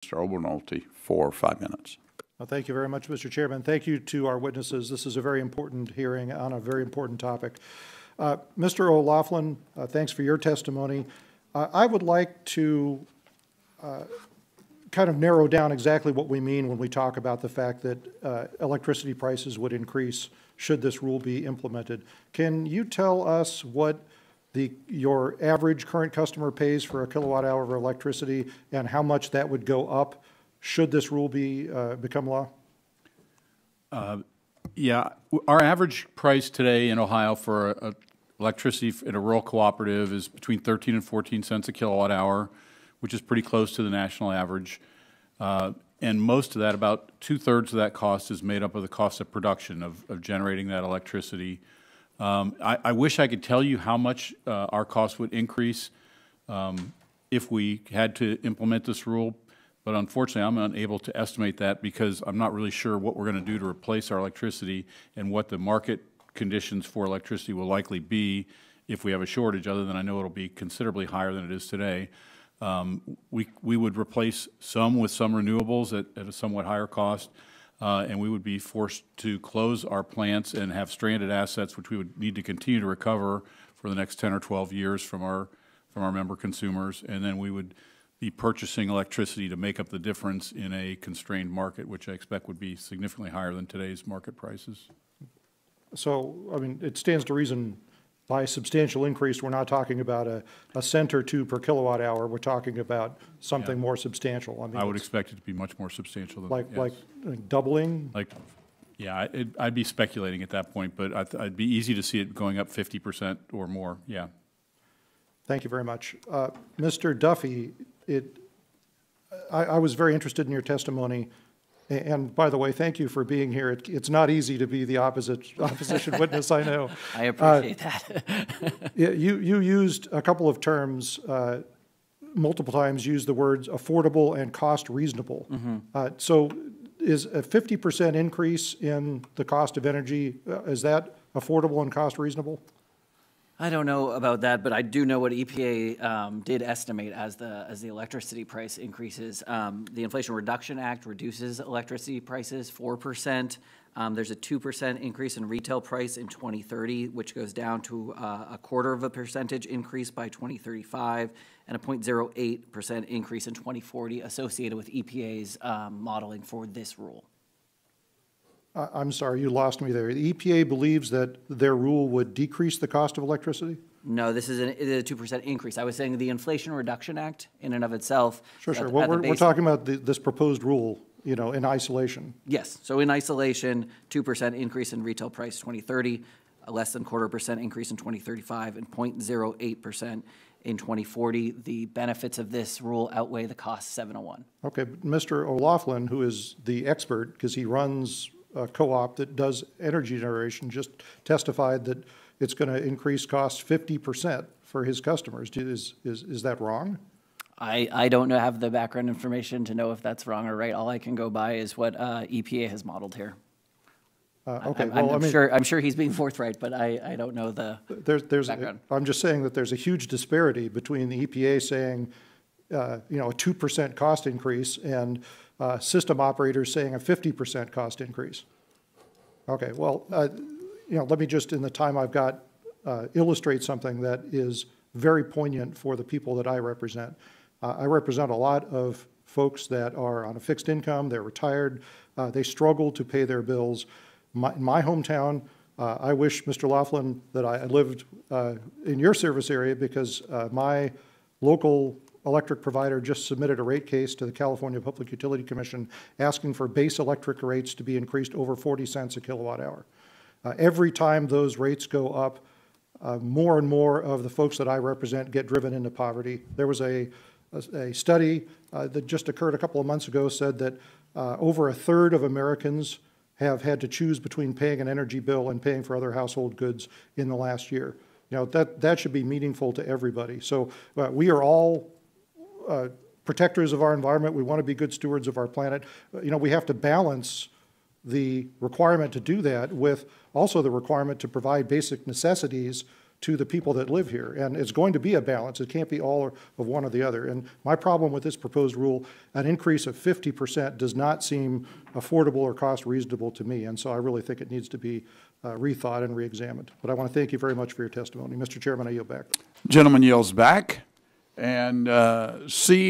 Mr. Obernolte for 5 minutes. Well, thank you very much, Mr. Chairman. Thank you to our witnesses. This is a very important hearing on a very important topic. Mr. O'Loughlin, thanks for your testimony. I would like to kind of narrow down exactly what we mean when we talk about the fact that electricity prices would increase should this rule be implemented. Can you tell us what your average current customer pays for a kilowatt hour of electricity and how much that would go up should this rule become law? Yeah, our average price today in Ohio for electricity in a rural cooperative is between 13 and 14 cents a kilowatt hour, which is pretty close to the national average. And most of that, about 2/3 of that cost, is made up of the cost of production of generating that electricity. I wish I could tell you how much our cost would increase if we had to implement this rule, but unfortunately I'm unable to estimate that because I'm not really sure what we're going to do to replace our electricity and what the market conditions for electricity will likely be if we have a shortage, other than I know it'll be considerably higher than it is today. We would replace some with some renewables at a somewhat higher cost, and we would be forced to close our plants and have stranded assets, which we would need to continue to recover for the next 10 or 12 years from our member consumers, and then we would be purchasing electricity to make up the difference in a constrained market, which I expect would be significantly higher than today's market prices. So, I mean, it stands to reason by substantial increase, we're not talking about a cent or two per kilowatt hour. We're talking about something more substantial. I mean, I would expect it to be much more substantial than like, yes. like doubling? Yeah, I'd be speculating at that point, but I'd be easy to see it going up 50% or more, yeah. Thank you very much. Mr. Duffy, I was very interested in your testimony. And by the way, thank you for being here. It's not easy to be the opposition witness, I know. I appreciate that. You used a couple of terms, multiple times used the words affordable and cost reasonable. Mm-hmm. So is a 50% increase in the cost of energy, is that affordable and cost reasonable? I don't know about that, but I do know what EPA did estimate as the electricity price increases. The Inflation Reduction Act reduces electricity prices 4%. There's a 2% increase in retail price in 2030, which goes down to a 0.25% increase by 2035, and a 0.08% increase in 2040 associated with EPA's modeling for this rule. I'm sorry, you lost me there. The EPA believes that their rule would decrease the cost of electricity? No, this is a 2% increase. I was saying the Inflation Reduction Act in and of itself. Sure. Well, we're talking about this proposed rule, you know, in isolation. Yes. So in isolation, 2% increase in retail price 2030, a less than 0.25% increase in 2035, and 0.08% in 2040. The benefits of this rule outweigh the costs 701. Okay, Mr. O'Loughlin, who is the expert because he runs a co-op that does energy generation, just testified that it's going to increase costs 50% for his customers. Is that wrong? I don't have the background information to know if that's wrong or right. All I can go by is what EPA has modeled here. Okay, I'm sure he's being forthright, but I don't know the background. I'm just saying that there's a huge disparity between the EPA saying, you know, a 2% cost increase and system operators saying a 50% cost increase. Okay, well, you know, let me just, in the time I've got, illustrate something that is very poignant for the people that I represent. I represent a lot of folks that are on a fixed income, they're retired, they struggle to pay their bills. In my hometown, I wish, Mr. O'Loughlin, that I lived in your service area because my local electric provider just submitted a rate case to the California Public Utility Commission asking for base electric rates to be increased over 40 cents a kilowatt hour. Every time those rates go up, more and more of the folks that I represent get driven into poverty. There was a study that just occurred a couple of months ago said that over 1/3 of Americans have had to choose between paying an energy bill and paying for other household goods in the last year. You know, that should be meaningful to everybody. So we are all protectors of our environment. We want to be good stewards of our planet. You know, we have to balance the requirement to do that with also the requirement to provide basic necessities to the people that live here. And it's going to be a balance. It can't be all of one or the other. And my problem with this proposed rule, an increase of 50% does not seem affordable or cost reasonable to me. And so I really think it needs to be rethought and reexamined. But I want to thank you very much for your testimony. Mr. Chairman, I yield back. Gentleman yields back. And C